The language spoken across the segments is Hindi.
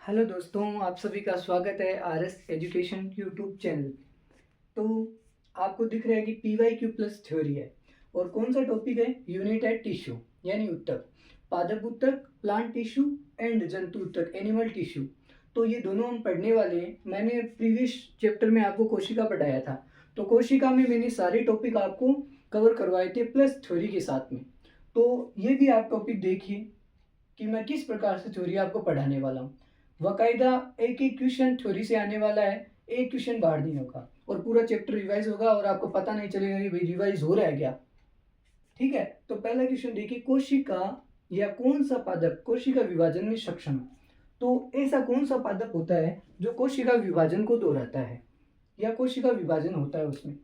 हेलो दोस्तों, आप सभी का स्वागत है आरएस एजुकेशन यूट्यूब चैनल। तो आपको दिख रहा है कि PYQ प्लस थ्योरी है और कौन सा टॉपिक है? यूनिट है टिश्यू यानी उत्तक, पादप उत्तक, प्लांट टिश्यू एंड जंतु उत्तक एनिमल टिश्यू। तो ये दोनों हम पढ़ने वाले हैं। मैंने प्रीवियस चैप्टर में आपको कोशिका पढ़ाया था, तो कोशिका में मैंने सारे टॉपिक आपको कवर करवाए थे प्लस थ्योरी के साथ में। तो ये भी आप टॉपिक देखिए कि मैं किस प्रकार से थ्योरी आपको पढ़ाने वाला हूँ। बाकायदा एक एक क्वेश्चन थ्योरी से आने वाला है, एक क्वेश्चन बाहर नहीं होगा और पूरा चैप्टर रिवाइज होगा और आपको पता नहीं चलेगा कि भाई रिवाइज हो रहा है क्या। ठीक है, तो पहला क्वेश्चन देखिए, कोशिका या कौन सा पादप कोशिका विभाजन में सक्षम है? तो ऐसा कौन सा पादप होता है जो कोशिका विभाजन को दोहराता है या कोशिका विभाजन होता है उसमें?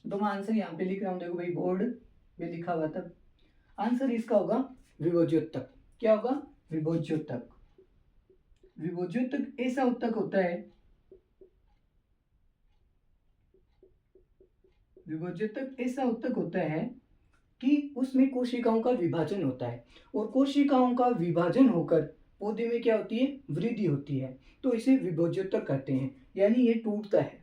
तो मैं आंसर यहाँ पे लिख रहा हूँ, देखो भाई बोर्ड में लिखा हुआ था। आंसर इसका होगा विभोज्योतक। क्या होगा? विभोज्योतक। विभोज्योतक ऐसा उत्तक होता है, विभोज्योतक ऐसा उत्तक होता है कि उसमें कोशिकाओं का विभाजन होता है और कोशिकाओं का विभाजन होकर पौधे में क्या होती है? वृद्धि होती है। तो इसे विभोज्योतक कहते हैं, यानी ये टूटता है,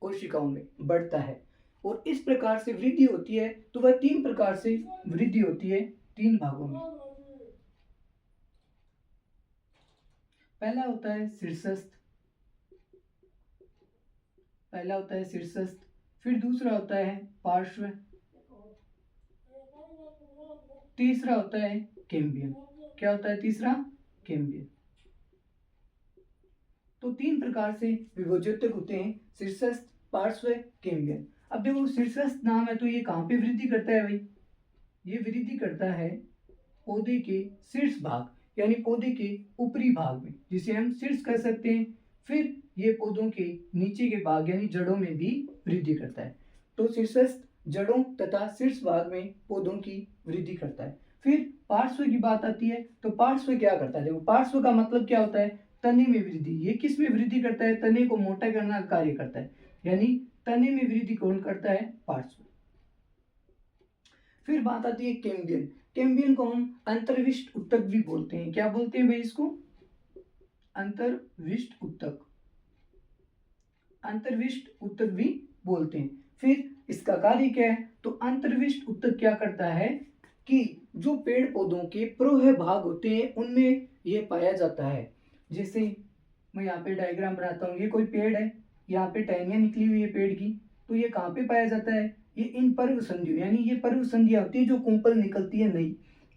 कोशिकाओं में बढ़ता है और इस प्रकार से वृद्धि होती है। तो वह तीन प्रकार से वृद्धि होती है, तीन भागों में। पहला होता है शीर्षस्थ, पहला होता है शीर्षस्थ, फिर दूसरा होता है पार्श्व, तीसरा होता है कैम्बियम। क्या होता है तीसरा? कैम्बियम। तो तीन प्रकार से विभोज्योतक होते हैं, शीर्षस्थ, पार्श्व, कैम्बियम। अब देखो शीर्षस्थ नाम है तो ये कहाँ पे वृद्धि करता है भाई? ये वृद्धि करता है पौधे के शीर्ष भाग यानी पौधे के ऊपरी भाग में, जिसे हम शीर्ष कह सकते हैं। फिर ये पौधों के नीचे के भाग यानी जड़ों में भी वृद्धि करता है। तो शीर्षस्थ जड़ों तथा शीर्ष भाग में पौधों की वृद्धि करता है। फिर पार्श्व की बात आती है, तो पार्श्व क्या करता है? देखो पार्श्व का मतलब क्या होता है? तने में वृद्धि। ये किस में वृद्धि करता है? तने को मोटा करना का कार्य करता है, यानी तने में वृद्धि कौन करता है? पार्श्व। फिर बात आती है कैम्बियन। कैम्बियन को हम अंतर्विष्ट उत्तक भी बोलते हैं। क्या बोलते हैं भाई इसको? अंतर्विष्ट उत्तक, अंतर्विष्ट उत्तक भी बोलते हैं। फिर इसका कार्य क्या है? तो अंतर्विष्ट उत्तक क्या करता है कि जो पेड़ पौधों के प्रोह भाग होते हैं उनमें यह पाया जाता है। जैसे मैं यहाँ पे डायग्राम बनाता हूँ, ये कोई पेड़ है, यहाँ पे टहनियाँ निकली हुई है पेड़ की, तो ये कहाँ पे पाया जाता है? ये इन पर्व संधियों, यानी ये पर्व संधियाँ होती है जो कुंपल निकलती है, नई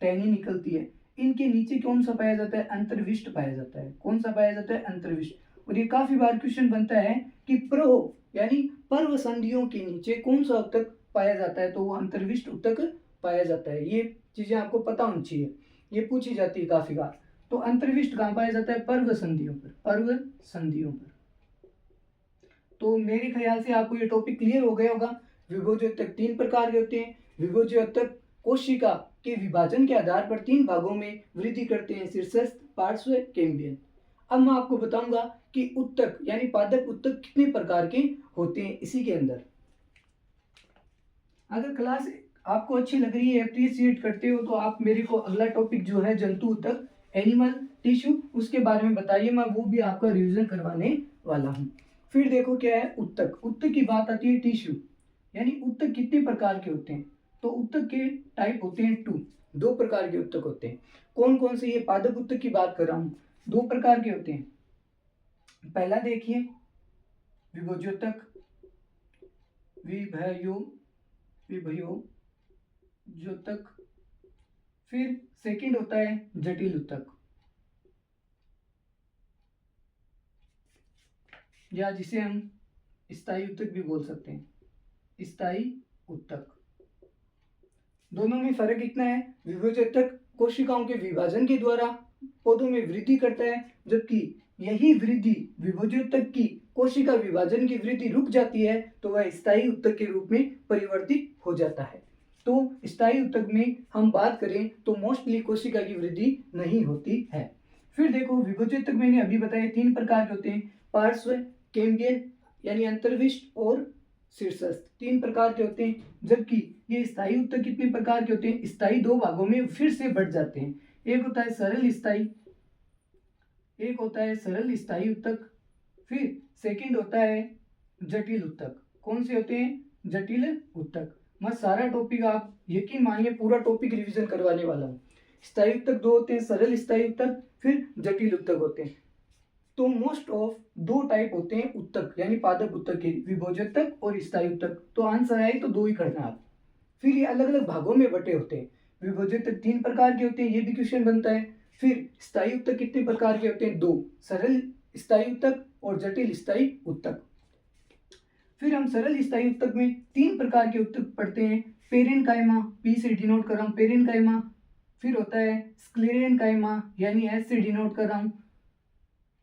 टहनी निकलती है, इनके नीचे कौन सा पाया जाता है? अंतर्विष्ट पाया जाता है। कौन सा पाया जाता है? अंतर्विष्ट। और ये काफी बार क्वेश्चन बनता है कि प्रो यानी पर्व संधियों के नीचे कौन सा उत्तक पाया जाता है? तो वो अंतर्विष्ट उत्तक पाया जाता है। ये चीजें आपको पता होनी चाहिए, ये पूछी जाती है काफी बार। तो अंतर्विष्ट कहाँ पाया जाता है? पर्व संधियों पर, पर्व संधियों पर। तो मेरे ख्याल से आपको ये टॉपिक क्लियर हो गया होगा। विभोज्योतक तीन प्रकार के होते हैं। विभोज्योतक कोशिका के विभाजन के आधार पर तीन भागों में वृद्धि करते हैं, शीर्षस्थ, पार्श्व, कैम्बियन। अब मैं आपको बताऊंगा कि उत्तक यानी पादप उत्तक कितने प्रकार के होते हैं इसी के अंदर। अगर क्लास आपको अच्छी लग रही है, अप्रिशिएट करते हो, तो आप मेरे को अगला टॉपिक जो है जंतु उत्तक एनिमल टिश्यू, उसके बारे में बताइए, मैं वो भी आपका रिवीजन करवाने वाला हूँ। फिर देखो क्या है उत्तक। उत्तक की बात आती है टिश्यू, यानी उत्तक कितने प्रकार के होते हैं? तो उत्तक के टाइप होते हैं टू, दो प्रकार के उत्तक होते हैं। कौन कौन से? ये पादप उत्तक की बात कर रहा हूँ, दो प्रकार के होते हैं। पहला देखिए विभोज्योतक, विभयो विभयो ज्योतक। फिर सेकंड होता है जटिल उत्तक, या जिसे हम स्थायी उत्तक भी बोल सकते हैं, स्थायी उत्तक। दोनों में फर्क इतना है, विभोज्योतक कोशिकाओं के विभाजन के द्वारा पौधों में वृद्धि करता है, जबकि यही वृद्धि विभोज्योतक की कोशिका विभाजन की वृद्धि रुक जाती है तो वह स्थायी उत्तक के रूप में परिवर्तित हो जाता है। तो स्थायी उत्तक में हम बात करें तो मोस्टली कोशिका की वृद्धि नहीं होती है। फिर देखो विभोज्योतक मैंने अभी बताया तीन प्रकार के होते हैं, पार्श्व, कैम्बियन यानी अंतर्विष्ट और शीर्षस्थ, तीन प्रकार के होते हैं। जबकि ये स्थायी उत्तक कितने प्रकार के होते हैं? स्थायी दो भागों में फिर से बढ़ जाते हैं। एक होता है सरल स्थायी, एक होता है सरल स्थायी उत्तक, फिर सेकंड होता है जटिल उत्तक। कौन से होते हैं? जटिल उत्तक। मैं सारा टॉपिक, आप यकीन मानिए पूरा टॉपिक रिवीजन करवाने वाला हूँ। स्थायी उत्तक दो होते हैं, सरल स्थायी उत्तक, फिर जटिल उत्तक होते हैं। तो मोस्ट ऑफ दो टाइप होते हैं उत्तक, यानी पादप उत्तक के, विभोजोत्तक और स्थायी उत्तक। तो आंसर आए तो दो ही करना आप। फिर ये अलग अलग भागों में बटे होते हैं। विभोजोत्तक 3 प्रकार के होते हैं, ये भी क्वेश्चन बनता है। फिर स्थायी उत्तक कितने प्रकार के होते हैं? 2, सरल स्थायी उत्तक और जटिल स्थायी उत्तक। फिर हम सरल स्थायी उत्तक में 3 प्रकार के उत्तक पढ़ते हैं। पेरेनकाइमा, पी से डिनोट कर रहा हूँ पेरेनकाइमा। फिर होता है स्क्लेरेनकाइमा, यानी एस से डिनोट कर रहा हूँ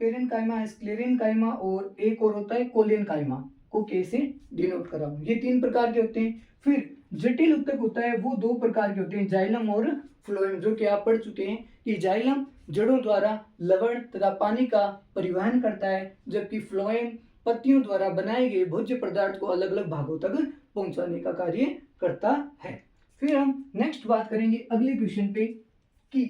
पेरेनकाइमा, स्क्लेरेनकाइमा, और एक और होता है कोलेनकाइमा, को के से डिनोट कर रहा हूँ। ये 3 प्रकार के होते हैं। फिर जटिल उत्तक होता है, वो 2 प्रकार के होते हैं, जाइलम और फ्लोएम, जो कि आप पढ़ चुके हैं कि जाइलम जड़ों द्वारा लवण तथा पानी का परिवहन करता है, जबकि फ्लोएम पत्तियों द्वारा बनाए गए भोज्य पदार्थ को अलग अलग भागों तक पहुंचाने का कार्य करता है। फिर हम नेक्स्ट बात करेंगे अगले क्वेश्चन पे कि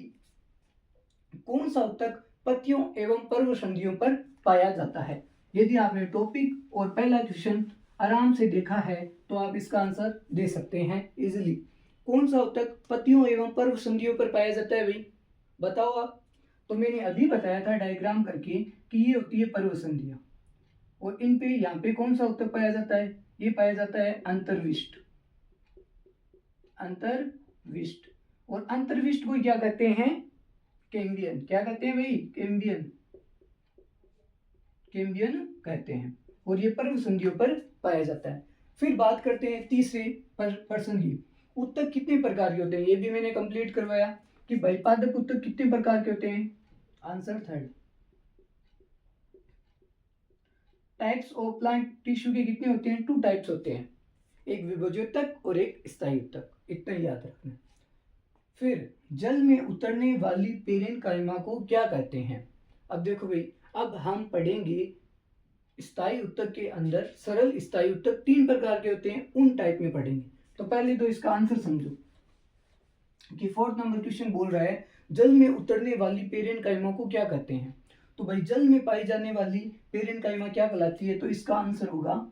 कौन सा उत्तक पत्तियों एवं पर्वसंधियों पर पाया जाता है। यदि आपने टॉपिक और पहला क्वेश्चन आराम से देखा है तो आप इसका आंसर दे सकते हैं इजीली। कौन सा उत्तक पत्तियों एवं पर्वसंधियों पर पाया जाता है भाई, बताओ आप। तो मैंने अभी बताया था डायग्राम करके कि ये होती है पर्वसंधियां, और इन पे यहाँ पे कौन सा उत्तक पाया जाता है? ये पाया जाता है अंतर्विष्ट। अंतर्विष्ट, और अंतर्विष्ट को क्या कहते हैं? कैम्बियन। क्या कहते हैं भाई? कैम्बियन, कैम्बियन कहते हैं। और ये पर्वसंधियों पर पाया जाता है। फिर बात करते हैं तीसरे प्रसंधि उत्तक कितने प्रकार के होते हैं। ये भी मैंने कंप्लीट करवाया कि भाई पादप उत्तक कितने प्रकार के होते हैं। Answer third. Types of plant tissue के कितने होते हैं? 2 टाइप्स होते हैं, एक विभोज्योतक और एक स्थायी उत्तक, इतना याद रखना। फिर जल में उतरने वाली पेरेनकाइमा को क्या कहते हैं? अब देखो भाई, अब हम पढ़ेंगे स्थायी उत्तक के अंदर सरल स्थायी उत्तक 3 प्रकार के होते हैं, उन टाइप में पढ़ेंगे। तो पहले तो इसका आंसर समझो कि 4th नंबर क्वेश्चन बोल रहा है जल में उतरने वाली पेरेनकाइमा को क्या कहते हैं। तो भाई जल में पाई जाने वाली पेरेनकाइमा क्या कहलाती है? तो इसका आंसर होगा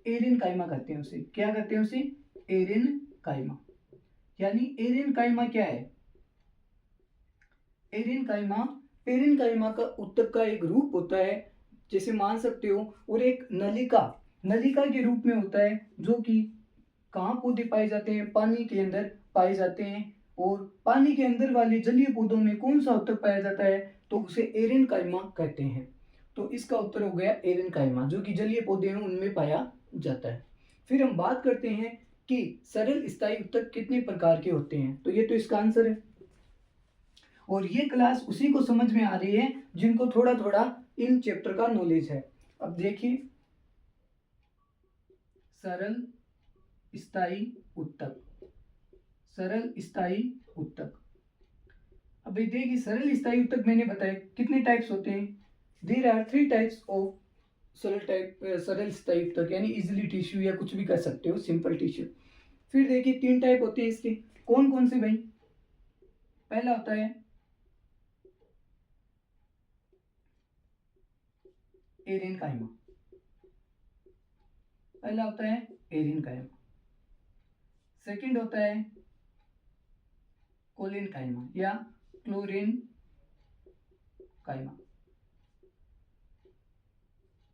एरेनकाइमा कहते हैं उसे। क्या कहते हैं उसे? एरेनकाइमा। यानी एरेनकाइमा क्या है? एरेनकाइमा पेरेनकाइमा का उत्तक का एक रूप होता है, जैसे मान सकते हो, और एक नलिका, नलिका के रूप में होता है, जो कि कहाँ पौधे पाए जाते हैं? पानी के अंदर पाए जाते हैं। और पानी के अंदर वाले जलीय पौधों में कौन सा उत्तक पाया जाता है? तो उसे एरेनकाइमा कहते हैं। तो इसका उत्तर हो गया एरेनकाइमा, जो कि जलीय पौधे हैं उनमें पाया जाता है। फिर हम बात करते हैं कि सरल स्थायी उत्तक कितने प्रकार के होते हैं। तो ये तो इसका आंसर है, और ये क्लास उसी को समझ में आ रही है जिनको थोड़ा थोड़ा इन चैप्टर का नॉलेज है। अब देखिए, सरल स्थायी उत्तक, सरल स्थायी उत्तक। अब देखिए, सरल स्थायी उत्तक मैंने बताया कितने टाइप्स होते हैं। देयर आर 3 टाइप्स ऑफ सरल स्थायी उत्तक, यानी इजिली टिश्यू या कुछ भी कह सकते हो, सिंपल टिश्यू। फिर देखिए 3 टाइप होते हैं इसके, कौन कौन से भाई? पहला होता है एरेनकाइमा, पहला होता है एरेनकाइमा। सेकंड होता है कोलेनकाइमा या क्लोरेनकाइमा।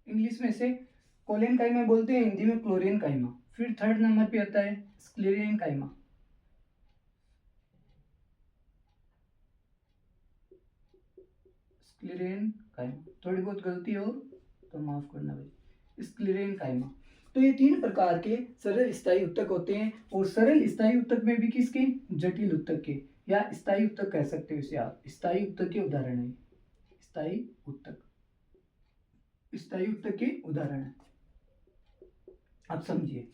इंग्लिश में से कोलेनकाइमा बोलते हैं, हिंदी में क्लोरेनकाइमा। फिर थर्ड नंबर पे आता है स्क्लेरेनकाइमा। स्क्लेरेनकाइमा, थोड़ी बहुत गलती हो तो माफ करना भाई। स्क्लेरेनकाइमा। तो ये 3 प्रकार के सरल स्थायी उत्तक होते हैं, और सरल स्थायी उत्तक में भी किसके? जटिल उत्तक के, या स्थायी उत्तक कह सकते हो इसे आप। स्थायी उत्तक के उदाहरण है, स्थायी उत्तक, स्थायी उत्तक के उदाहरण है। अब समझिए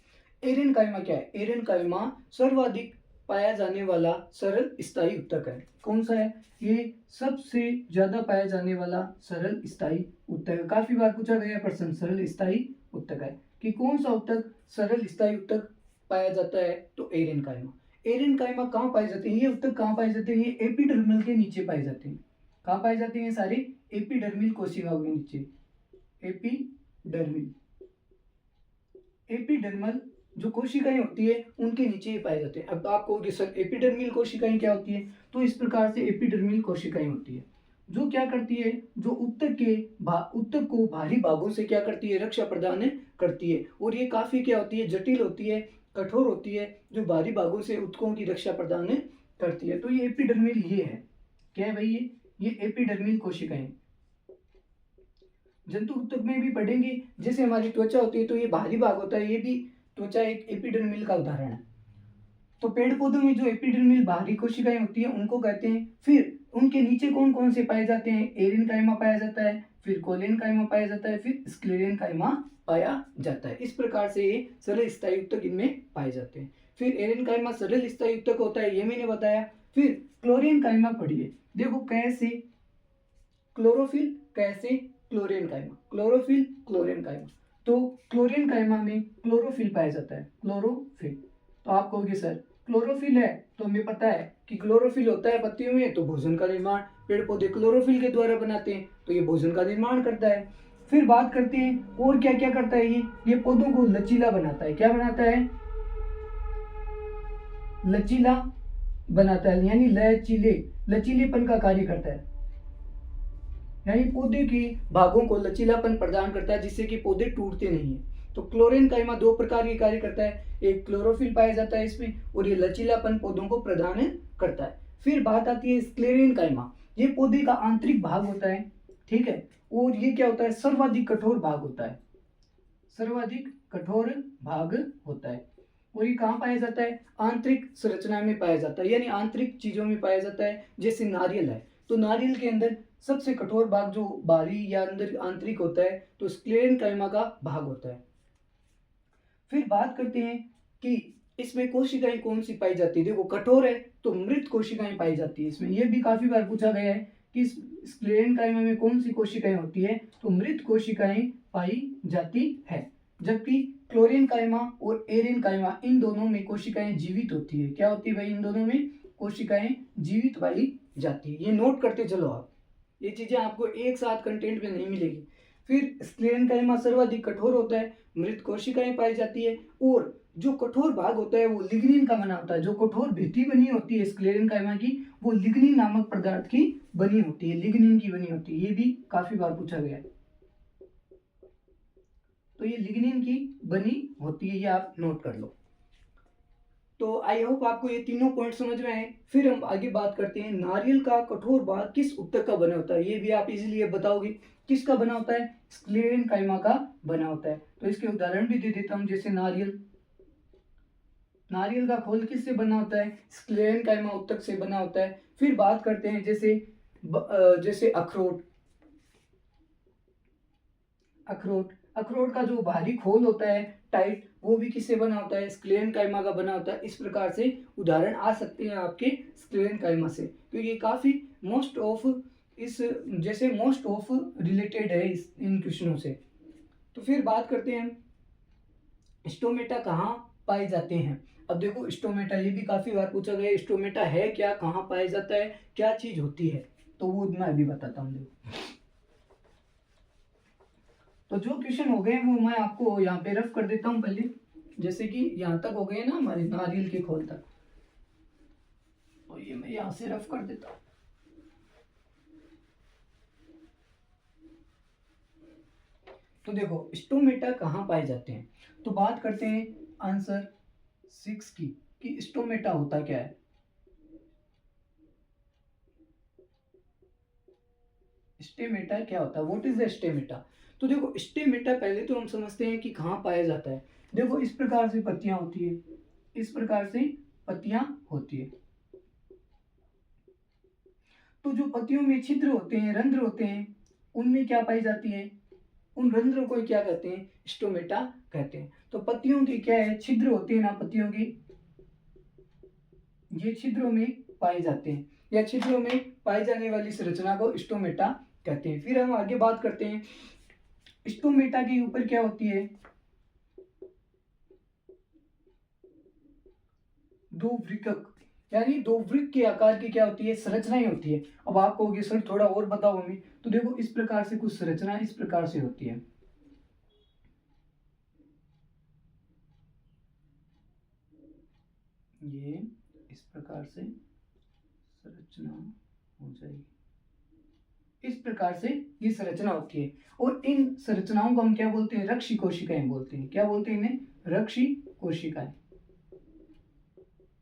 एरेनकाइमा क्या है। एरेनकाइमा सर्वाधिक पाया जाने वाला सरल स्थायी उत्तक है। कौन सा है? ये सबसे ज्यादा पाया जाने वाला सरल स्थायी उत्तक है। काफी बार पूछा गया प्रश्न सरल स्थायी उत्तक है कि कौन सा उत्तक सरल स्थायी उत्तक पाया जाता है। तो एरेनकाइमा। एरेनकाइमा कहाँ पाए जाते हैं? ये उत्तक कहाँ पाए जाते हैं? ये एपिडर्मल के नीचे पाए जाते हैं। कहाँ पाए जाते हैं सारे? एपिडर्मिल कोशिकाओं के नीचे। एपिडर्मिल, एपिडर्मल जो कोशिकाएं होती है उनके नीचे ही पाए जाते हैं। अब आप कहोगे सर एपिडर्मिल कोशिकाएं क्या होती है? तो इस प्रकार से एपिडर्मिल कोशिकाएं होती है जो क्या करती है, जो ऊतक को भारी भागों से क्या करती है? रक्षा प्रदान करती है। और ये काफी क्या होती है? जटिल होती है, कठोर होती है, जो भारी भागों से ऊतकों की रक्षा प्रदान करती है। तो ये एपिडर्मिल ये है, क्या है भाई? ये एपिडर्मिल कोशिकाएं। जंतु ऊतक में भी पढ़ेंगे, जैसे हमारी त्वचा होती है तो ये बाहरी भाग होता है, ये भी त्वचा एक एपिडर्मिल का उदाहरण है। तो पेड़ पौधों में जो एपिडर्मिल बाहरी कोशिकाएं होती है उनको कहते हैं। फिर उनके नीचे कौन कौन से पाए जाते हैं? एरेनकाइमा पाया जाता है, फिर कोलेनकाइमा पाया जाता है, फिर स्क्लेरेनकाइमा पाया जाता है। इस प्रकार से ये सरल स्थायी ऊतक इनमें पाए जाते हैं। फिर एरेनकाइमा सरल स्थायी ऊतक होता है, ये मैंने बताया। फिर क्लोरेनकाइमा पढ़िए, देखो कैसे क्लोरोफिल, कैसे क्लोरेनकाइमा, क्लोरोफिल क्लोरेनकाइमा। तो क्लोरेनकाइमा में क्लोरोफिल पाया जाता है, क्लोरोफिल। तो आप कहोगे सर क्लोरोफिल है तो हमें पता है कि क्लोरोफिल होता है पत्तियों में, तो भोजन का निर्माण पेड़ पौधे क्लोरोफिल के द्वारा बनाते हैं, तो ये भोजन का निर्माण करता है। फिर बात करते हैं और क्या क्या करता है ये पौधों को लचीला बनाता है। क्या बनाता है? लचीला बनाता है, यानी लचीलेपन का कार्य करता है, यानी पौधे के भागों को लचीलापन प्रदान करता है जिससे कि पौधे टूटते नहीं है। तो क्लोरेनकाइमा दो प्रकार के कार्य करता है, एक क्लोरोफिल पाया जाता है इसमें, और ये लचीलापन पौधों को प्रदान करता है। फिर बात आती है स्क्लेरेनकाइमा, ये पौधे का आंतरिक भाग होता है, ठीक है, और ये क्या होता है? सर्वाधिक कठोर भाग होता है, सर्वाधिक कठोर भाग होता है। और ये कहाँ पाया जाता है? आंतरिक संरचना में पाया जाता है, यानी आंतरिक चीजों में पाया जाता है। जैसे नारियल है, तो नारियल के अंदर सबसे कठोर भाग जो बाहरी या अंदर आंतरिक होता है तो स्क्लेरेनकाइमा का भाग होता है। फिर बात करते हैं कि इसमें कोशिकाएं कौन सी पाई जाती है। देखो कठोर है तो मृत कोशिकाएं पाई जाती है इसमें, यह भी काफी बार पूछा गया है कि स्क्लेरेनकाइमा में कौन सी कोशिकाएं होती है, तो मृत कोशिकाएं पाई जाती है। जबकि क्लोरेनकाइमा और एरेनकाइमा इन दोनों में कोशिकाएं जीवित होती है। क्या होती है भाई? इन दोनों में कोशिकाएं जीवित पाई जाती है। ये नोट करते चलो आप, ये चीजें आपको एक साथ कंटेंट में नहीं मिलेगी। फिर स्क्लेरेनकाइमा सर्वाधिक कठोर होता है, मृत कोशिकाएं पाई जाती है, और जो कठोर भाग होता है वो लिग्निन का बना होता है। जो कठोर भित्ति बनी होती है स्क्लेरेनकाइमा की, वो लिग्निन नामक पदार्थ की बनी होती है, लिग्निन की बनी होती है। ये भी काफी बार पूछा गया है, तो ये लिग्निन की बनी होती है, ये आप नोट कर लो। तो आई होप आपको ये तीनों पॉइंट समझ में आए। फिर हम आगे बात करते हैं नारियल का कठोर भाग किस ऊतक का बना होता है। ये भी आप इजीली बताओगे किसका बना होता है? स्क्लेरेनकाइमा का बना होता है। तो इसके उदाहरण भी दे देता हूं, जैसे नारियल, नारियल का खोल किससे बना होता है? स्क्लेरेनकाइमा ऊतक से बना होता है। फिर बात करते हैं जैसे अखरोट, अखरोट का जो बाहरी खोल होता है टाइट, वो भी किससे बना होता है? स्क्लेरेनकाइमा का बना होता है। इस प्रकार से उदाहरण आ सकते हैं आपके स्क्लेरेनकाइमा से, क्योंकि ये काफी मोस्ट ऑफ रिलेटेड है इन क्वेश्चनों से। तो फिर बात करते हैं स्टोमेटा कहाँ पाए जाते हैं। अब देखो स्टोमेटा, ये भी काफी बार पूछा गया है, स्टोमेटा है क्या, कहाँ पाया जाता है, क्या चीज होती है, तो वो मैं अभी बताता हूँ। देखो तो जो क्वेश्चन हो गए वो मैं आपको यहाँ पे रफ कर देता हूँ पहले, जैसे कि यहाँ तक हो गए ना हमारे नारियल के खोल तक, तो ये मैं यहाँ से रफ कर देता हूँ। तो देखो स्टोमेटा कहाँ पाए जाते हैं, तो बात करते हैं आंसर 6 की, कि स्टोमेटा होता क्या है। स्टेमेटा क्या होता है? What is the stomata? तो देखो स्टेमेटा पहले तो हम समझते हैं कि कहाँ पाया जाता है। देखो इस प्रकार से पत्तियां होती है, इस प्रकार से पत्तियां होती है। तो जो पत्तियों में छिद्र होते हैं, रंध्र होते हैं, उनमें क्या पाई जाती है? उन रंध्रों को क्या कहते हैं? स्टोमेटा कहते हैं। तो पत्तियों की क्या है? छिद्र होते हैं ना पत्तियों की, ये छिद्रों में पाए जाते हैं, या छिद्रों में पाई जाने वाली संरचना को स्टोमेटा कहते हैं। फिर हम आगे बात करते हैं स्टोमेटा के ऊपर क्या होती है? दो वृक्क, यानी दो वृत्त के आकार की क्या होती है, संरचनाएं होती है। अब आप कहोगे सर थोड़ा और बताओ हमें, तो देखो इस प्रकार से कुछ संरचना इस प्रकार से होती है। ये इस प्रकार से संरचना हो जाएगी, इस प्रकार से ये संरचना होती है। और इन संरचनाओं को हम क्या बोलते हैं, रक्षी कोशिकाएं बोलते हैं। क्या बोलते हैं इन्हें, रक्षी कोशिकाएं।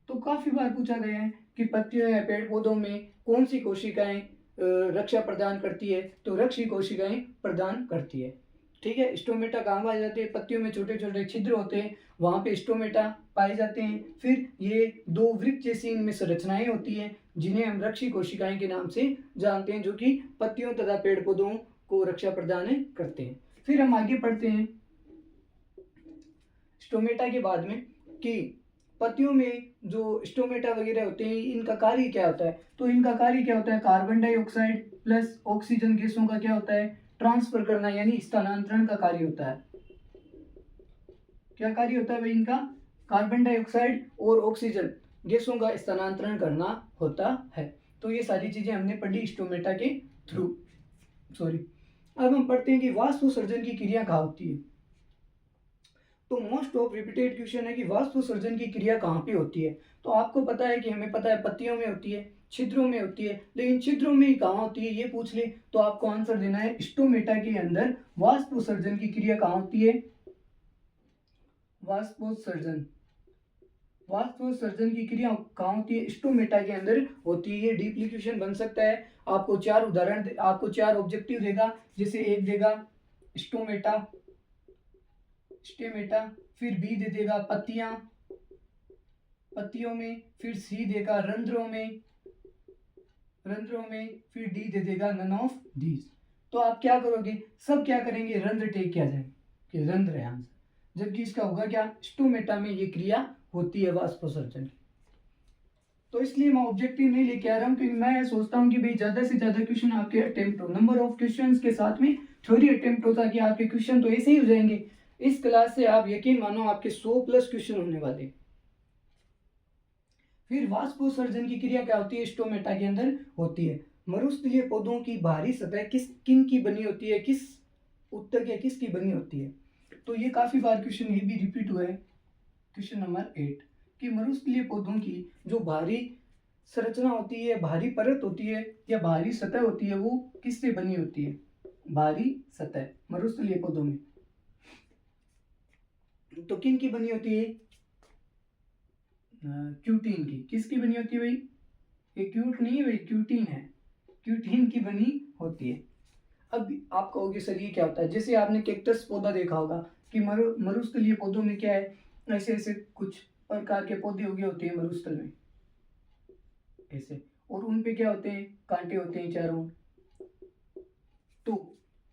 तो काफी बार पूछा गया है कि पत्तियों या पेड़ पौधों में कौन सी कोशिकाएं रक्षा प्रदान करती है, तो रक्षी कोशिकाएं प्रदान करती है। ठीक है, स्टोमेटा कहाँ पाए जाते हैं, पत्तियों में छोटे छोटे छिद्र होते हैं, वहां पे स्टोमेटा पाए जाते हैं। फिर ये दो वृत्त जैसी इनमें संरचनाएं होती हैं जिन्हें हम रक्षी कोशिकाएं के नाम से जानते हैं, जो कि पत्तियों तथा पेड़ पौधों को रक्षा प्रदान करते हैं। फिर हम आगे पढ़ते हैं स्टोमेटा के बाद में कि पत्तियों में जो स्टोमेटा वगैरह होते हैं इनका कार्य क्या होता है, तो इनका कार्य क्या होता है, कार्बन डाइऑक्साइड प्लस ऑक्सीजन गैसों का क्या होता है, ट्रांसफर करना यानी स्थानांतरण का कार्य होता है। क्या कार्य होता है भाई इनका, कार्बन डाइऑक्साइड और ऑक्सीजन गैसों का स्थानांतरण करना होता है। तो ये सारी चीजें हमने पढ़ी स्टोमेटा के थ्रू। सॉरी, अब हम पढ़ते हैं कि वाष्पोसर्जन की क्रिया कहाँ होती है। तो मोस्ट ऑफ रिपीटेड क्वेश्चन है कि वाष्पोसर्जन की क्रिया कहाँ पे होती है। तो आपको पता है कि हमें पता है पत्तियों में होती है, छिद्रों में होती है, लेकिन छिद्रों में ही कहाँ होती है ये पूछ ले तो आपको आंसर देना है स्टोमेटा के अंदर वाष्पोसर्जन की क्रिया कहाँ होती है। वाष्पोसर्जन, वाष्पोसर्जन की क्रिया कहाँ होती है, स्टोमेटा के अंदर होती है। ये डीपली क्वेश्चन बन सकता है। आपको चार उदाहरण, आपको चार ऑब्जेक्टिव देगा, जैसे एक देगा स्टोमेटा, स्टेमेटा, फिर बी दे देगा पत्तियां, पत्तियों में, फिर सी देगा रंध्रों में, रंध्रों में, फिर डी दे देगा नन ऑफ दीज। तो आप क्या करोगे, सब क्या करेंगे, रंध्र टेक किया जाएंगे कि रंध्र है आंसर, जबकि इसका होगा क्या, स्टोमेटा में ये क्रिया होती है वाष्पोसर्जन की। तो इसलिए मैं ऑब्जेक्टिव नहीं लेके आ रहा हूँ, क्योंकि मैं सोचता हूँ कि भाई ज्यादा से ज्यादा क्वेश्चन आपके अटेम्प्ट हो, नंबर ऑफ क्वेश्चंस के साथ में थ्योरी अटेम्प्ट होता कि आपके क्वेश्चन तो ऐसे ही हो जाएंगे। इस क्लास से आप यकीन मानो आपके 100+ क्वेश्चन होने वाले। फिर वाष्पोसर्जन की क्रिया क्या होती है, स्टोमेटा के अंदर होती है। मरुस्थलीय पौधों की बाहरी सतह किन की बनी होती है, किस उत्तक या किसकी बनी होती है। तो ये काफी बार क्वेश्चन ये भी रिपीट हुआ है, क्वेश्चन नंबर 8, कि मरुस्थलीय पौधों की जो बाहरी संरचना होती है, बाहरी परत होती है या बाहरी सतह होती है, वो किससे बनी होती है, बाहरी सतह मरुस्थलीय पौधों में तो किन की बनी होती है, क्यूटीन की। किसकी बनी होती है भाई, ये क्यूट नहीं है भाई, क्यूटीन है, क्यूटीन की बनी होती है। अब आप कहोगे सर ये क्या होता है, जैसे आपने कैक्टस पौधा देखा होगा कि मरुस्थलीय पौधों में क्या है, ऐसे ऐसे कुछ प्रकार के पौधे उगे होते हैं मरुस्थल में ऐसे, और उन पे क्या होते हैं, कांटे होते हैं चारों। तो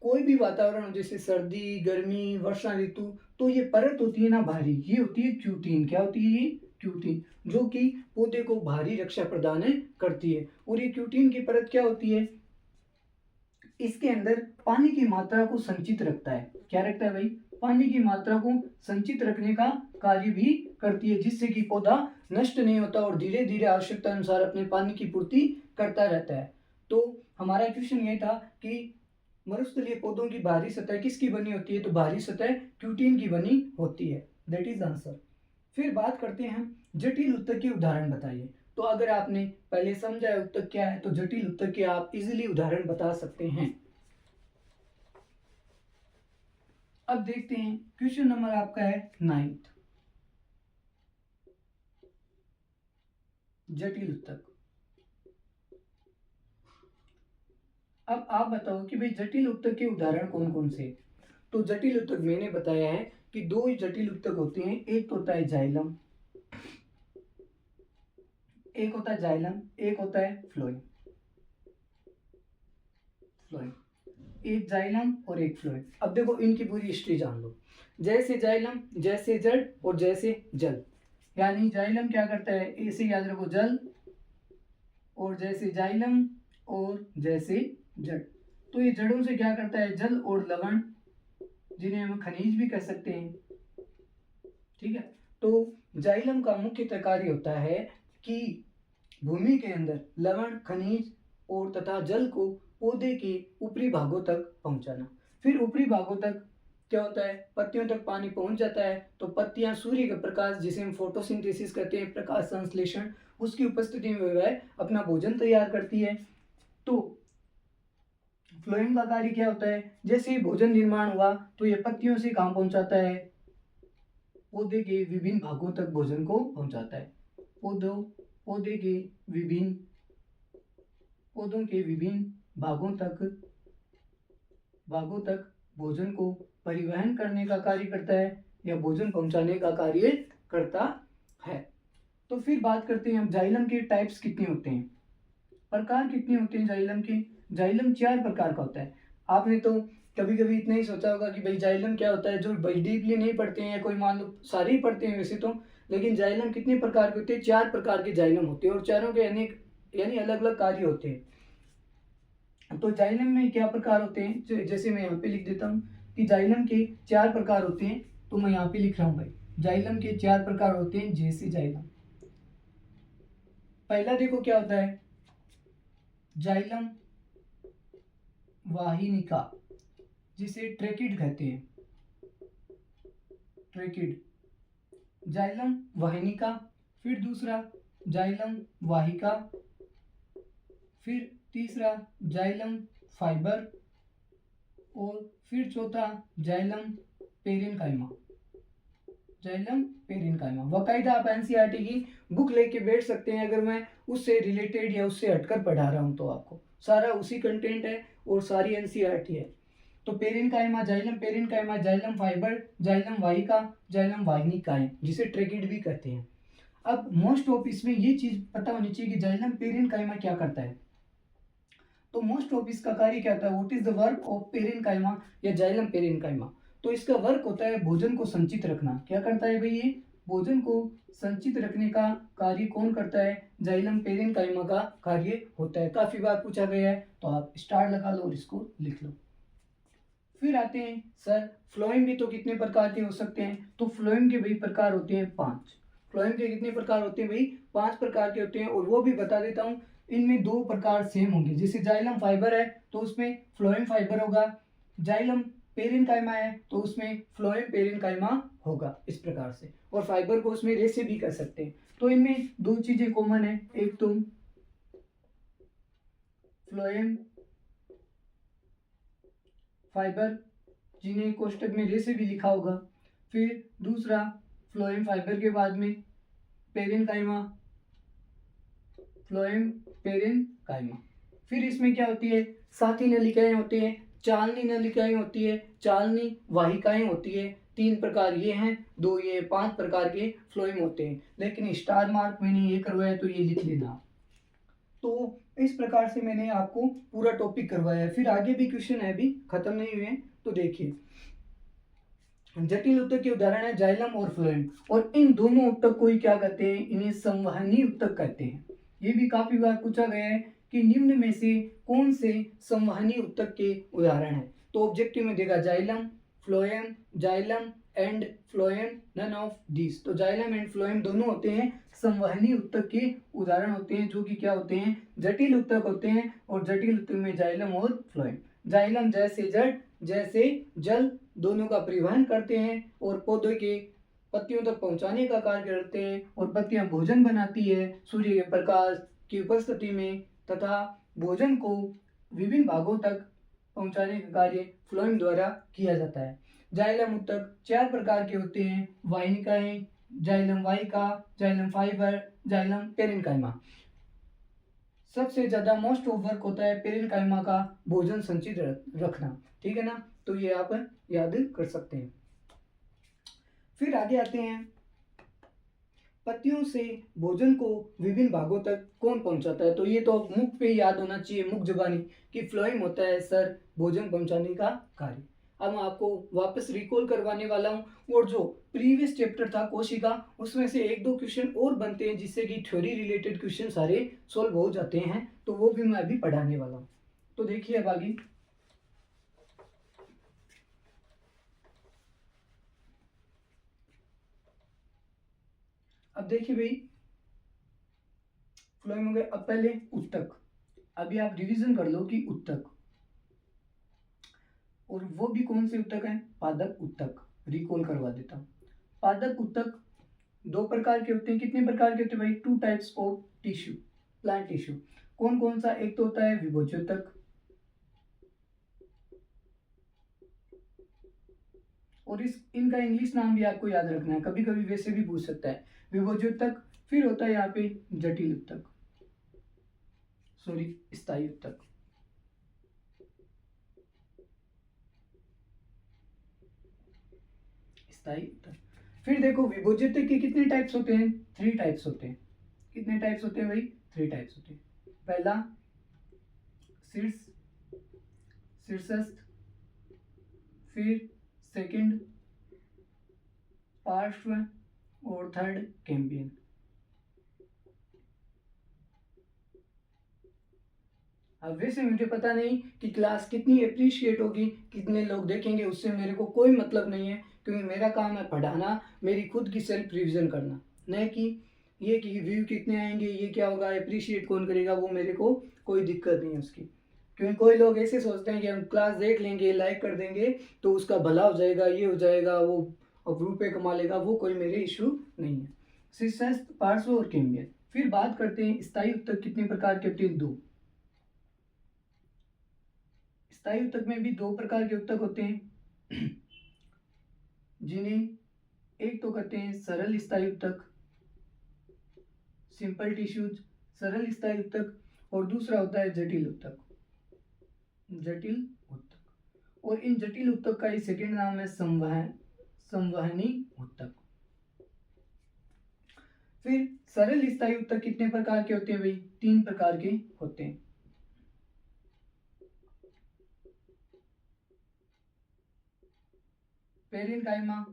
कोई भी वातावरण हो, जैसे सर्दी, गर्मी, वर्षा ऋतु, तो ये परत होती है ना बाहरी, ये होती है क्यूटीन। क्या होती है ये, क्यूटीन, जो कि पौधे को भारी रक्षा प्रदान करती है। और ये क्यूटीन की परत क्या होती है, इसके अंदर पानी की मात्रा को संचित रखता है। क्या रखता है भाई, पानी की मात्रा को संचित रखने का कार्य भी करती है, जिससे कि पौधा नष्ट नहीं होता और धीरे धीरे आवश्यकता अनुसार अपने पानी की पूर्ति करता रहता है। तो हमारा क्वेश्चन ये था कि मरुस्थलीय पौधों की बाहरी सतह किसकी बनी होती है, तो बाहरी सतह क्यूटीन की बनी होती है। That is answer. फिर बात करते हैं जटिल उत्तक के उदाहरण बताइए। तो अगर आपने पहले समझा है उत्तक क्या है, तो जटिल उत्तक के आप इजीली उदाहरण बता सकते हैं। अब देखते हैं क्वेश्चन नंबर आपका है 9th, जटिल उत्तक। अब आप बताओ कि भाई जटिल उत्तक के उदाहरण कौन कौन से। तो जटिल उत्तक मैंने बताया है कि दो ही जटिल उत्तक होते हैं, एक तो होता है जाइलम, एक होता है जाइलम, एक होता है फ्लोएम। फ्लोएम, एक जाइलम और एक फ्लोएम। अब देखो इनकी पूरी हिस्ट्री जान लो। जैसे जाइलम जैसे जड़ और जैसे जल, यानी जाइलम क्या करता है, ऐसे याद रखो, जल और जैसे जाइलम और जैसे जड़। तो ये जड़ों से क्या करता है, जल और लवण, जिन्हें हम खनिज भी कह सकते हैं। ठीक है, तो जाइलम का मुख्य कार्य होता है कि भूमि के अंदर लवण, खनिज और तथा जल को पौधे के ऊपरी भागों तक पहुंचाना। फिर ऊपरी भागों तक क्या होता है, पत्तियों तक पानी पहुंच जाता है तो पत्तियां सूर्य का प्रकाश, जिसे हम फोटोसिंथेसिस कहते हैं, प्रकाश संश्लेषण, उसकी उपस्थिति में वह अपना भोजन तैयार करती है। तो फ्लोएम का कार्य क्या होता है, जैसे ही भोजन निर्माण हुआ तो ये पत्तियों से कहाँ पहुंचाता है, पौधे के विभिन्न भागों तक भोजन को पहुंचाता है। पौधे के विभिन्न पौधों के विभिन्न भागों तक भोजन को परिवहन करने का कार्य करता है या भोजन पहुंचाने का कार्य करता है। तो फिर बात करते हैं हम जाइलम के टाइप्स कितने होते हैं, प्रकार कितने होते हैं जाइलम के। जाइलम 4 प्रकार का होता है। आपने तो कभी कभी इतना ही सोचा होगा कि भाई जाइलम क्या होता है, जो डीपली नहीं पढ़ते हैं, कोई मान लो सारे ही पढ़ते हैं वैसे तो, लेकिन जाइलम कितने प्रकार के होते हैं, 4 प्रकार के जाइलम होते हैं और चारों के अनेक यानी अलग अलग कार्य होते हैं। तो जाइलम में क्या प्रकार होते हैं, जैसे मैं यहाँ पे लिख देता हूँ कि जाइलम के 4 प्रकार होते हैं। तो मैं यहाँ पे लिख रहा हूँ भाई, जाइलम के 4 प्रकार होते हैं। जैसे जाइलम, पहला देखो क्या होता है, जाइलम वाहिनिका, जिसे ट्रेकिड कहते हैं, ट्रेकिड, जाइलम वाहिनिका। फिर दूसरा जाइलम वाहिका, फिर तीसरा जाइलम फाइबर, और फिर चौथा जाइलम पेरेनकाइमा। जाइलम पेरेनकाइमा बाकायदा आप एनसीईआरटी की बुक लेके बैठ सकते हैं, अगर मैं उससे रिलेटेड या उससे हटकर पढ़ा रहा हूं तो आपको सारा उसी कंटेंट है और सारी एनसीईआरटी है। तो parenchyma, xylem parenchyma, xylem fibre, xylem वाहिका, जाइलम वाहिनिकाएं, जिसे ट्रेकिड भी कहते हैं। अब मोस्ट ऑफ इसमें ये चीज पता होनी चाहिए कि जाइलम पेरेनकाइमा क्या करता है। तो मोस्ट ऑफ इसका कार्य क्या होता है, what is the work of parenchyma या जाइलम पेरेनकाइमा। तो इसका वर्क होता है भोजन को संचित रखना। क्या करता है भाई, ये भोजन को संचित रखने का कार्य कौन करता है, जाइलम पेरेनकाइमा का कार्य होता है। काफी बार पूछा गया है तो आप स्टार लगा लो और इसको लिख लो। फिर आते हैं सर फ्लोएम भी तो कितने प्रकार के हो सकते हैं। तो फ्लोएम के भाई प्रकार होते हैं 5। फ्लोएम के कितने प्रकार होते हैं भाई, 5 प्रकार के होते हैं, और वो भी बता देता हूँ। इनमें 2 प्रकार सेम होंगे, जैसे जाइलम फाइबर है तो उसमें फ्लोएम फाइबर होगा, जाइलम पेरेनकाइमा है तो उसमें फ्लोएम पेरेनकाइमा होगा, इस प्रकार से। और फाइबर को उसमें रेसे भी कर सकते हैं। तो इनमें 2 चीजें कॉमन है, एक तो फ्लोएम फाइबर, जिन्हें कोष्टक में रेसे भी लिखा होगा। फिर दूसरा फ्लोएम फाइबर के बाद में पेरेनकाइमा, फ्लोएम पेरेनकाइमा। फिर इसमें क्या होती है, साथी नलिकाएं होती हैं, चालनी नलिकाएं होती है, चालनी वाहिकाएं होती है। 3 प्रकार ये हैं, 2 ये, 5 प्रकार के फ्लोएम होते हैं। लेकिन स्टार मार्क मैंने ये करवाया तो ये लिख लेना। तो इस प्रकार से मैंने आपको पूरा टॉपिक करवाया है। फिर आगे भी क्वेश्चन है, अभी खत्म नहीं हुए, तो देखिए। जटिल उत्तक के उदाहरण है जाइलम और फ्लोएम, और इन दोनों उत्तक को ही क्या कहते हैं, इन्हें संवहनी उत्तक कहते हैं। ये भी काफी बार पूछा गया है कि निम्न में से कौन से संवहनी उत्तक के उदाहरण है। तो ऑब्जेक्टिव में देगा xylem, phloem, xylem and phloem, none of this. तो जाइलम एंड फ्लोएम दोनों होते हैं संवहनी उत्तक के उदाहरण होते हैं, जो कि क्या होते हैं, जटिल उत्तक होते हैं। और जटिल उत्तक में जाइलम और फ्लोएम। जाइलम जैसे जड़ जैसे जल दोनों का परिवहन करते हैं और पौधे के पत्तियों तक पहुंचाने का कार्य करते हैं, और पत्तियां भोजन बनाती है सूर्य के प्रकाश की उपस्थिति में, तथा भोजन को विभिन्न भागों तक पहुंचाने का कार्य फ्लोएम द्वारा किया जाता है। जाइलम उत्तक 4 प्रकार के होते हैं, वाहिनिकाएं, जाइलम वाहिका, जाइलम फाइबर, जाइलम पेरेनकाइमा। सबसे ज्यादा मोस्ट ऑफ वर्क होता है पेरेनकाइमा का भोजन संचित रखना, ठीक है ना। तो ये आप याद कर सकते हैं। फिर आगे आते हैं, पत्तियों से भोजन को विभिन्न भागों तक कौन पहुंचाता है। तो ये तो मुख पे याद होना चाहिए, मुख जुबानी, कि फ्लोएम होता है सर भोजन पहुंचाने का कार्य। अब मैं आपको वापस रिकॉल करवाने वाला हूं, और जो प्रीवियस चैप्टर था कोशिका, उसमें से 1-2 क्वेश्चन और बनते हैं, जिससे कि थ्योरी रिलेटेड क्वेश्चन सारे सॉल्व हो जाते हैं। तो वो भी मैं अभी पढ़ाने वाला हूँ। तो देखिए अब आगे, अब देखिए भाई, फ्लोएम हो गए। अब पहले उत्तक, अभी आप रिवीजन कर लो कि उत्तक, और वो भी कौन से उत्तक हैं? पादप उत्तक। रिकॉल करवा देता हूँ। पादप उत्तक दो प्रकार के होते हैं। कितने प्रकार के होते हैं भाई? 2 types of tissue, plant tissue. कौन कौन सा? एक तो होता है विभोज्योतक, और इनका इंग्लिश नाम भी आपको याद रखना है, कभी कभी वैसे भी पूछ सकता है। विभोज्योतक। फिर होता है यहाँ पे जटिल उत्तक, सॉरी स्थायी उत्तक। स्थायी उत्तक। फिर देखो विभोज्योतक के कितने टाइप्स होते हैं? 3 टाइप्स होते हैं। कितने टाइप्स होते हैं भाई? 3 टाइप्स होते हैं। पहला शीर्ष, शीर्षस्थ, फिर सेकंड पार्श्व, और थर्ड कैम्बियन। अब वैसे मुझे पता नहीं कि क्लास कितनी अप्रिशिएट होगी, कितने लोग देखेंगे, उससे मेरे को कोई मतलब नहीं है, क्योंकि मेरा काम है पढ़ाना, मेरी खुद की सेल्फ रिवीजन करना, न कि ये कि व्यू कितने आएंगे, ये क्या होगा, अप्रिशिएट कौन करेगा, वो मेरे को कोई दिक्कत नहीं है उसकी। क्योंकि कोई लोग ऐसे सोचते हैं कि हम क्लास देख लेंगे, लाइक कर देंगे तो उसका भला हो जाएगा, ये हो जाएगा, वो अब रुपये कमा लेगा, वो कोई मेरे इशू नहीं है। शीर्षस्थ, पार्श्व और कैम्बियन। फिर बात करते हैं स्थायी उत्तक कितने प्रकार के होते हैं? 2। स्थायी उत्तक में भी 2 प्रकार के उत्तक होते हैं, जिन्हें एक तो कहते हैं सरल स्थायी उत्तक, सिंपल टिश्यूज, सरल स्थायी उत्तक, और दूसरा होता है जटिल उत्तक, जटिल उत्तक। और इन जटिल उत्तक का ही सेकंड नाम है संवहनी उत्तक। फिर सरल स्थायी उत्तक कितने प्रकार के होते हैं भाई? 3 प्रकार के होते हैं। पेरेनकाइमा,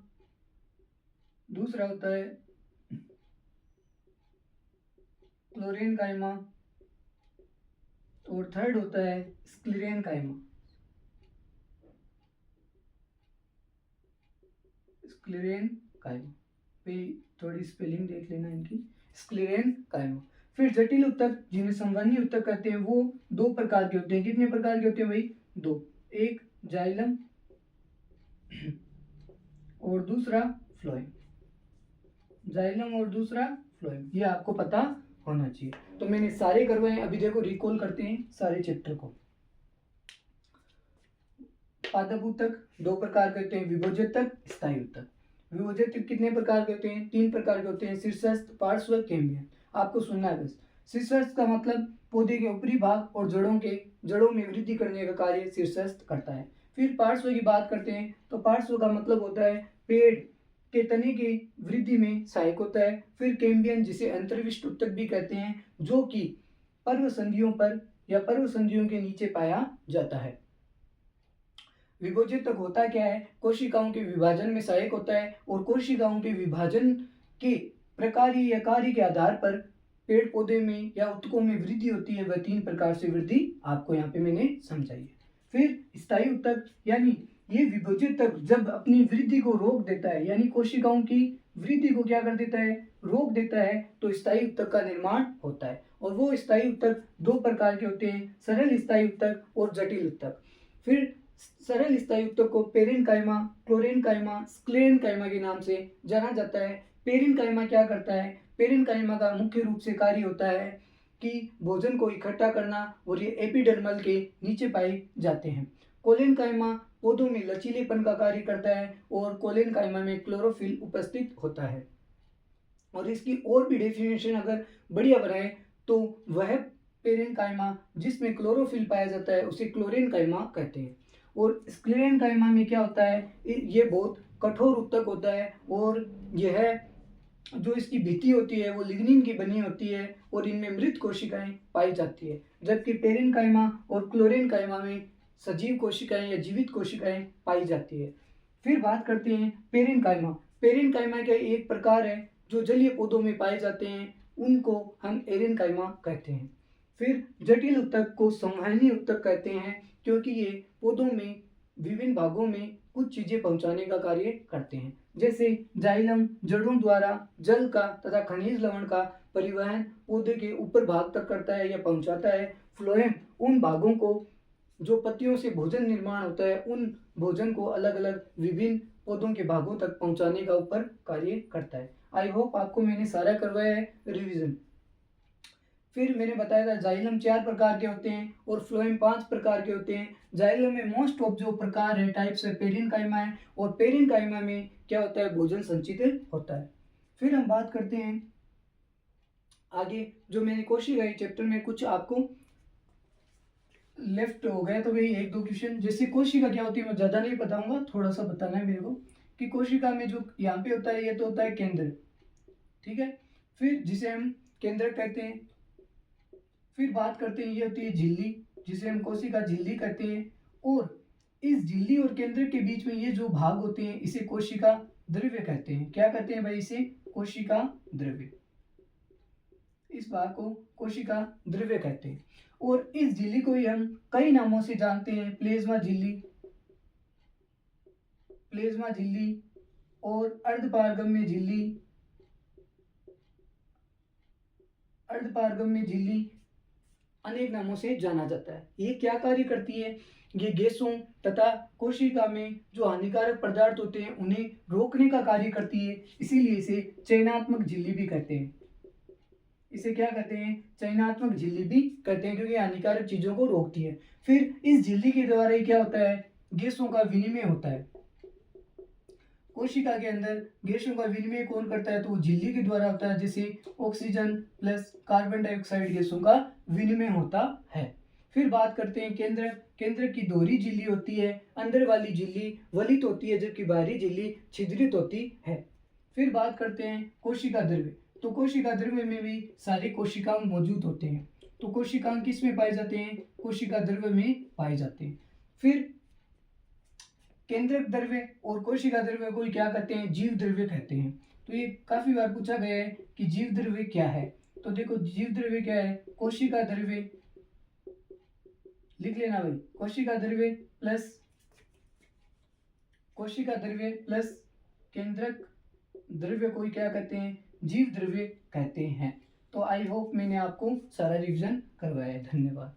दूसरा होता है क्लोरेनकाइमा, और थर्ड होता है स्क्लेरेनकाइमा। स्क्लेरेनकाइमा पे थोड़ी स्पेलिंग देख लेना इनकी, स्क्लेरेनकाइमा। फिर जटिल उत्तक जिन्हें संवहनी उत्तक कहते हैं, वो 2 प्रकार के होते हैं। कितने प्रकार के होते हैं भाई? 2। एक जाइलम और दूसरा फ्लोएम। जाइलम और दूसरा फ्लोएम, ये आपको पता होना चाहिए। तो मैंने सारे करवाए। अभी देखो रिकॉल करते हैं सारे चैप्टर को। पादप उत्तक 2 प्रकार के होते हैं, विभोज्योतक, स्थायी उत्तक। विभोज्योतक कितने प्रकार के होते हैं? 3 प्रकार के होते हैं, शीर्षस्थ, पार्श्व, कैम्बियन। आपको सुनना है बस। शीर्षस्थ का मतलब पौधे के ऊपरी भाग और जड़ों में वृद्धि करने का कार्य शीर्षस्थ करता है। फिर पार्श्व की बात करते हैं तो पार्श्व का मतलब होता है पेड़ के तने की वृद्धि में सहायक होता है। फिर कैम्बियन, जिसे अंतर्विष्ट उत्तक भी कहते हैं, जो कि पर्व संधियों पर या पर्व संधियों के नीचे पाया जाता है। विभोज्योतक होता क्या है? कोशिकाओं के विभाजन में सहायक होता है, और कोशिकाओं के विभाजन के प्रकार या कार्य के आधार पर पेड़ पौधे में या उत्तकों में वृद्धि होती है। वह 3 प्रकार से वृद्धि आपको यहाँ पे मैंने समझाई है। फिर स्थायी उत्तक, यानी ये विभोज्योतक जब अपनी वृद्धि को रोक देता है, यानी कोशिकाओं की वृद्धि को क्या कर देता है? रोक देता है, तो स्थायी उत्तक का निर्माण होता है। और वो स्थायी उत्तक 2 प्रकार के होते हैं, सरल स्थायी उत्तक और जटिल उत्तक। फिर सरल स्थायी उत्तक को पेरेनकाइमा, क्लोरेनकाइमा, स्क्लेरेनकाइमा के नाम से जाना जाता है। पेरेनकाइमा क्या करता है? पेरेनकाइमा का मुख्य रूप से कार्य होता है कि भोजन को इकट्ठा करना, और ये एपिडर्मल के नीचे पाए जाते हैं। कोलेनकाइमा पौधों में लचीलेपन का कार्य करता है, और कोलेनकाइमा में क्लोरोफिल उपस्थित होता है। और इसकी और भी डेफिनेशन अगर बढ़िया बनाए तो वह पेरेनकाइमा जिसमें क्लोरोफिल पाया जाता है उसे क्लोरेनकाइमा कहते हैं। और स्क्लेरेनकाइमा में क्या होता है? ये बहुत कठोर उत्तक होता है, और यह जो इसकी भित्ति होती है वो लिग्निन की बनी होती है, और इनमें मृत कोशिकाएं पाई जाती है। जबकि पेरेनकाइमा और क्लोरेनकाइमा में सजीव कोशिकाएं या जीवित कोशिकाएं पाई जाती है। फिर बात करते हैं पेरेनकाइमा। पेरेनकाइमा का एक प्रकार है जो जलीय पौधों में पाए जाते हैं, उनको हम एरेनकाइमा कहते हैं। फिर जटिल उत्तक को संवहनी उत्तक कहते हैं, क्योंकि ये पौधों में विभिन्न भागों में कुछ चीजें पहुंचाने का कार्य करते हैं। जैसे जाइलम जड़ों द्वारा जल का तथा खनिज लवण का परिवहन पौधे के ऊपर भाग तक करता है या पहुंचाता है। फ्लोएम उन भागों को जो पत्तियों से भोजन निर्माण होता है, उन भोजन को अलग अलग विभिन्न पौधों के भागों तक पहुंचाने का ऊपर कार्य करता है। आई होप आपको मैंने सारा करवाया है रिवीजन। फिर मैंने बताया था जाइलम 4 प्रकार के होते हैं और फ्लोएम 5 प्रकार के होते हैं। जाइलम में मोस्ट ऑफ जो प्रकार है टाइप्स है पेरेन्काइमा है, और पेरेन्काइमा में क्या होता है, भोजन संचित होता है। फिर हम बात करते हैं आगे, जो मैंने कोशिका चैप्टर में कुछ आपको लेफ्ट हो गया तो वही 1-2 क्वेश्चन। जैसे कोशिका क्या होती है मैं ज़्यादा नहीं बताऊंगा, थोड़ा सा बताना है मेरे को कि कोशिका में जो यहाँ पे होता है ये तो होता है केंद्र, ठीक है, फिर जिसे हम केंद्रक कहते हैं। फिर बात करते हैं ये होती है झिल्ली, जिसे हम कोशिका झिल्ली कहते हैं, और इस झिल्ली और केंद्र के बीच में ये जो भाग होते हैं इसे कोशिका द्रव्य कहते हैं। क्या कहते हैं भाई, इसे कोशिका द्रव्य, इस भाग को कोशिका द्रव्य कहते हैं। और इस झिल्ली को ही हम कई नामों से जानते हैं, प्लेज्मा झिल्ली, प्लेज्मा झिल्ली और अर्धपारगम्य झिल्ली, अर्धपारगम्य झिल्ली अनेक नामों से जाना जाता है। ये क्या कार्य करती है, ये गैसों तथा कोशिका में जो हानिकारक पदार्थ होते हैं उन्हें रोकने का कार्य करती है, इसीलिए इसे चयनात्मक झिल्ली भी कहते हैं। इसे क्या कहते हैं, चयनात्मक झिल्ली भी कहते हैं, क्योंकि हानिकारक चीजों को रोकती है। फिर इस झिल्ली के द्वारा ही क्या होता है, गैसों का विनिमय होता है। कोशिका के अंदर गैसों का विनिमय कौन करता है, तो वो झिल्ली के द्वारा होता है, जैसे ऑक्सीजन प्लस कार्बन डाइऑक्साइड गैसों का विनिमय होता है। फिर बात करते हैं केंद्र, केंद्र की दोहरी झिल्ली होती है, अंदर वाली झिल्ली वलित होती है जबकि बाहरी झिल्ली छिद्रित होती है। फिर बात करते हैं कोशिका द्रव्य, तो कोशिका द्रव्य में भी सारे कोशिकांग मौजूद होते हैं। तो कोशिकांग किस में पाए जाते हैं, कोशिका द्रव्य में पाए जाते हैं। फिर केंद्रक द्रव्य और कोशिका द्रव्य को क्या कहते हैं, जीव द्रव्य कहते हैं। तो ये काफी बार पूछा गया है कि जीव द्रव्य क्या है, तो देखो जीव द्रव्य क्या है, कोशिका द्रव्य, लिख लेना भाई, कोशिका द्रव्य प्लस केंद्रक द्रव्य को क्या कहते हैं, जीव द्रव्य कहते हैं। तो आई होप मैंने आपको सारा रिवीजन करवाया है। धन्यवाद।